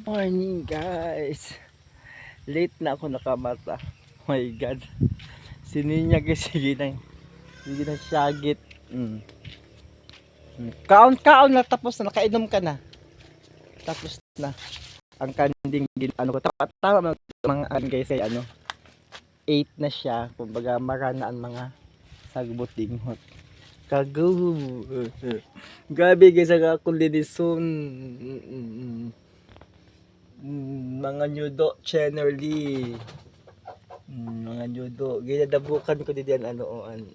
Morning guys. Late na ako nakamata. Oh my god. Sininya guys. Sige na syagit. Kaon na tapos na nakainom ka na. Tapos na. Ang kanding ano ko tama mga guys ay ano 8 na siya. Kumbaga marana ang mga sagbot dinghot. Kagu. Gabi guys ako lidison. Mga nyudo generally mga nyudo ginadabukan ko diyan anoan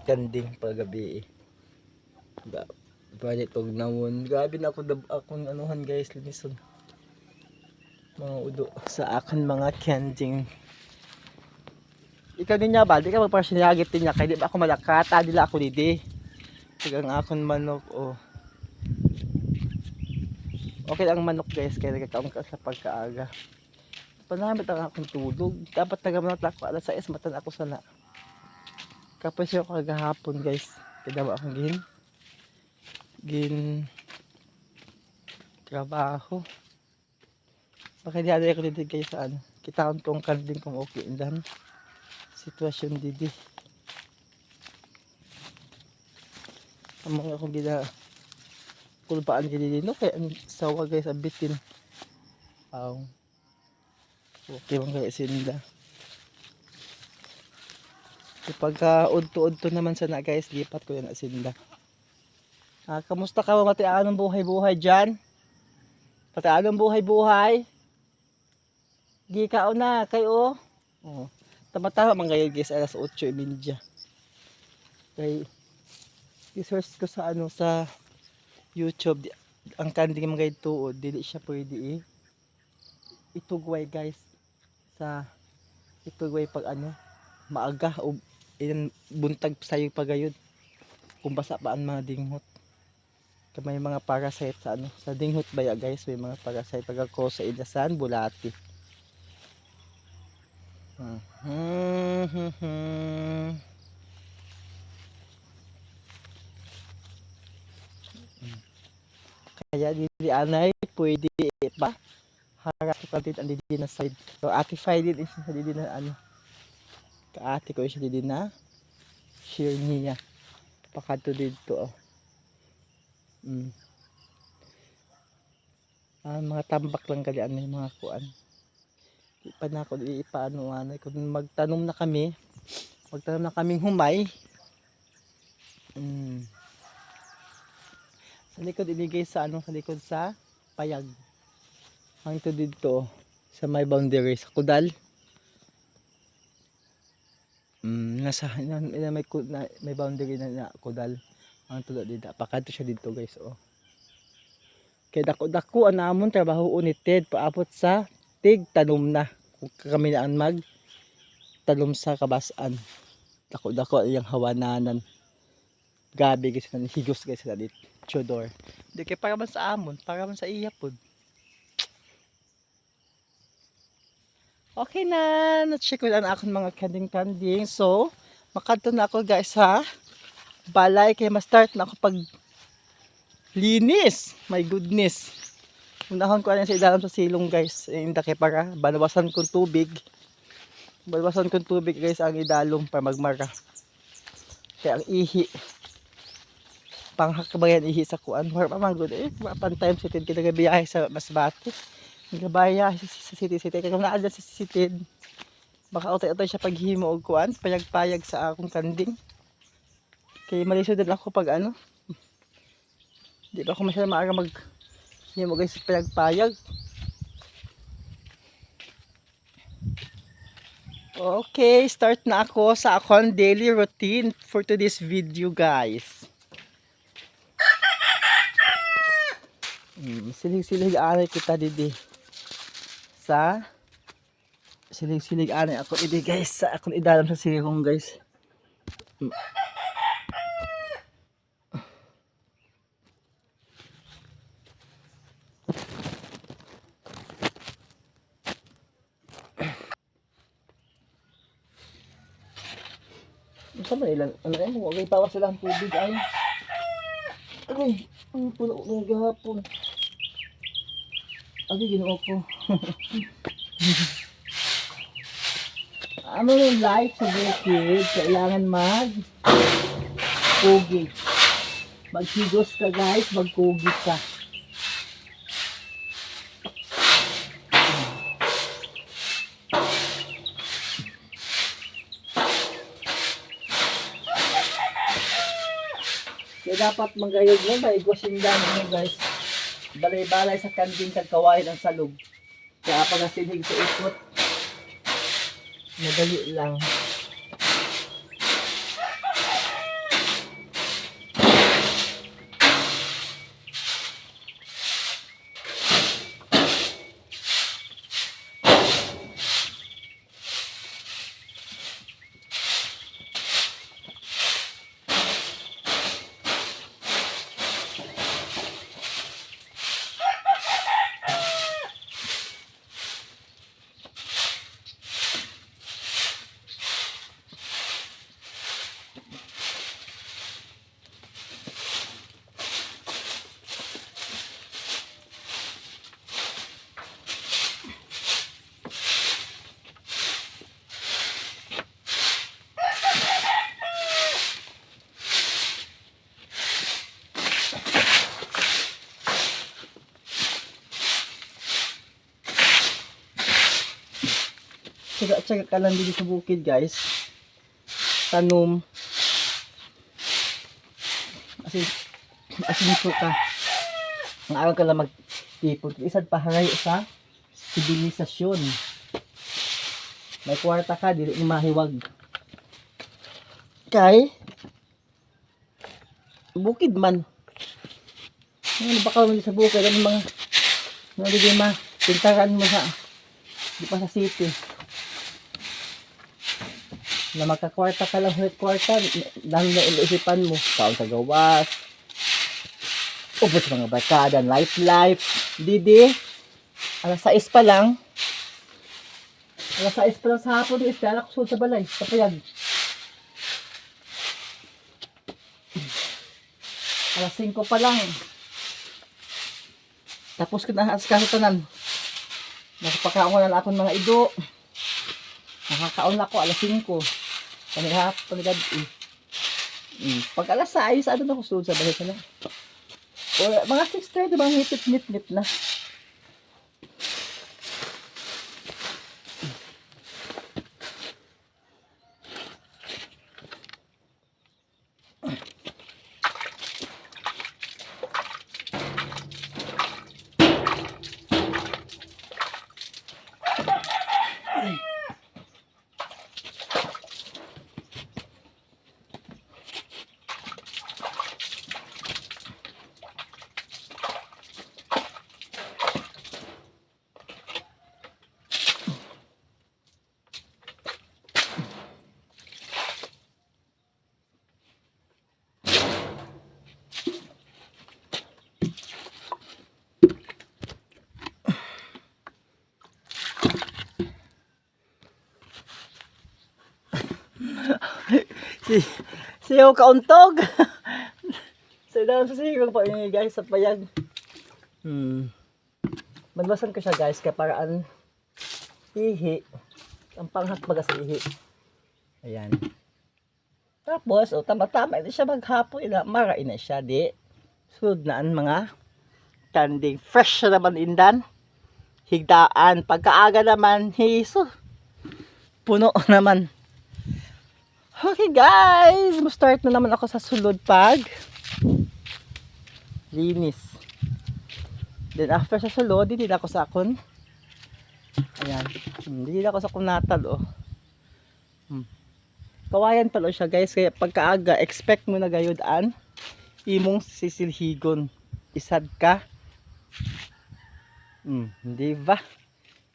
kanding paggabi ba pwede tog nawon gabi na akong anuhan guys linison mga udo sa akin mga kanding ikaw din niya ba di ka magpasyagit din niya kaya di ba ako malakata dila ako didi tagang akon manok okay ang manok guys kaya nagkakaon ka sa pagkaaga. Panamit ang akong tulog. Dapat nagamanat ako alas 6 matan ako sana. Kapag siya kagahapon guys. Kaya daw akong gin trabaho. Baka di ada ako dito guys sa ano. Kitaon kong kanding kung okay dan sitwasyon didi. Among akong gina kulpaan didi no kaya ang sawa guys abitin. Okay bang kaya sinda. Kapag udto-udto naman sana guys, lipat ko yan sinda. Kamusta ka ba matiaan ng buhay-buhay dyan? Patiaan ng buhay-buhay? Gikao na kayo. Tama-tama man kayo guys, alas 8:30. Kaya i-search ko sa ano sa YouTube ang kanding mga tuod, dili siya pwede itugway guys sa itugway pag ano maaga o buntag sayo pagayod kung basa pa ang mga dinghot may mga parasite sa ano sa dinghot baya guys may mga parasite pag ako sa ilasan bulati kaya dili anay pwede pa harap ko kantit ang didi na side so atify din sa didi na ano kaati ko siya didi na share niya pakato dito mga tambak lang kalian may mga kuan di pa na ako di paano kung magtanom na kaming humay sa likod iligay sa ano sa likod sa payag hangto dito sa may boundary sa kudal nasa may boundary na kudal hangto dito pakato siya dito guys kay dako-dako ang namon trabaho united paabot sa tig tanom na kung kami naan mag tanom sa kabasan dako-dako yung hawananan gabi guys na higos guys na dito chodor di kay para man sa amon para man sa iya pod. Okay na, na-check ko lang akong mga kanding-kanding. So, makadto na ako guys ha. Balay kay ma-start na ako pag linis. My goodness. Unahon ko ano sa idalam sa silong guys. Hindi kay para balawasan kong tubig. Balawasan kong tubig guys ang idalom para magmara. Kaya ang ihi. Panghakabayan ihi sa kuan. War pa man good time sitin kinagabiyahe sa Masbate. Gabaya sa city kaya kung naa sa city baka utay-utay siya paghimo og kuan payag-payag sa akong kanding kay malisod din ako pag ano di ba ako masyadong maaga mag himo guys payag-payag. Okay, start na ako sa akong daily routine for today's video guys. Silig-silig anay kita didi sa silig-silig anay ako idi guys sa akong idalam sa silong guys. Sama ilan ano mo wag ipawas sila ang tubig ay ang puno ng gahapon. Okay, ginoo ko. Ano yung life sa bukid? Kailangan mag-kugi. Maghigos ka guys, mag-kugi ka. Kaya dapat manggayod mo, maigos yung dami mo guys. Balay-balay sa kanding kagkawain ang salog. Kaya pag nasinig sa ikot, madali lang. Tsaga ka lang dito sa bukid guys. Tanom. Asin ka. Ang araw ka lang magtipon. Isad pa haray sa sibilisasyon. May kwarta ka, dili mo mahiwag. Kay bukid man. Ano ba ka sa bukid? Ano mga hindi pintaran mo sa di pa sa city. Na magkakwarta ka lang ulit kwarta, dahil na iniisipan mo, kaon sa gawas, ubos mga barkada, life, didi, alas 6 pa lang sa hapon, di iskala ko sa balay, sa payag. Alas 5 pa lang, tapos ko na tanan, nakapakaon ko na akong mga ido, nakakaon ako alas 5. Panigad pag alas 6, ano na ko sunod sa balay na. O mga 6:30, diba, ngipit na. Siyaw kauntog. Sa daw sa sigong pa ini guys sa payag. Magbasan ko siya guys kaya paraan ihi. Ang panghat baga sa ihi. Ayan. Tapos tama-tama ina siya maghapon ina mara ina siya di. Sud naan mga kanding fresh naman indan. Higdaan pagkaaga naman hiso. Puno naman. Okay guys, start na naman ako sa sulod pag linis. Then after sa sulod, hindi na ako sa akon. Ayan, hindi na ako sa akong natal Kawayan pala siya guys, kaya pagkaaga, expect mo na gayudaan, imong sisilhigon. Isad ka. Di ba?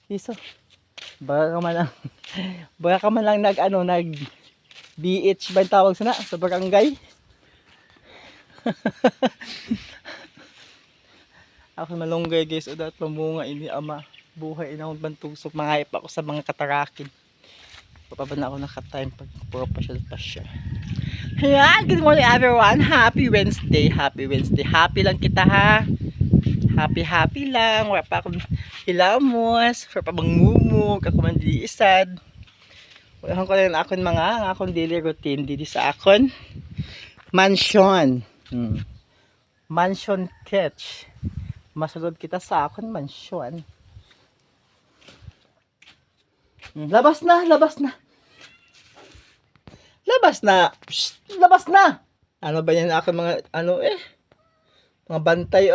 Iso. Baka ka man lang nag BH ba yung tawag sana sa barangay? Ako malunggay guys, o dapat pamunga ini ama. Buhay inahon bantusok, mangayap ako sa mga katarakin. Papaba na ako naka-time pag puro pa siya. Ayan, good morning everyone. Happy Wednesday. Happy lang kita ha. Happy lang, wala pa akong hilamos, wala pa mangmumug, ako man di isad. Wala ko lang akong mga akong daily routine dito sa akon mansion. Mansion catch. Masulod kita sa akon mansion. Labas na, labas na. Labas na. Psst, labas na. Ano ba yan akong mga ano mga bantay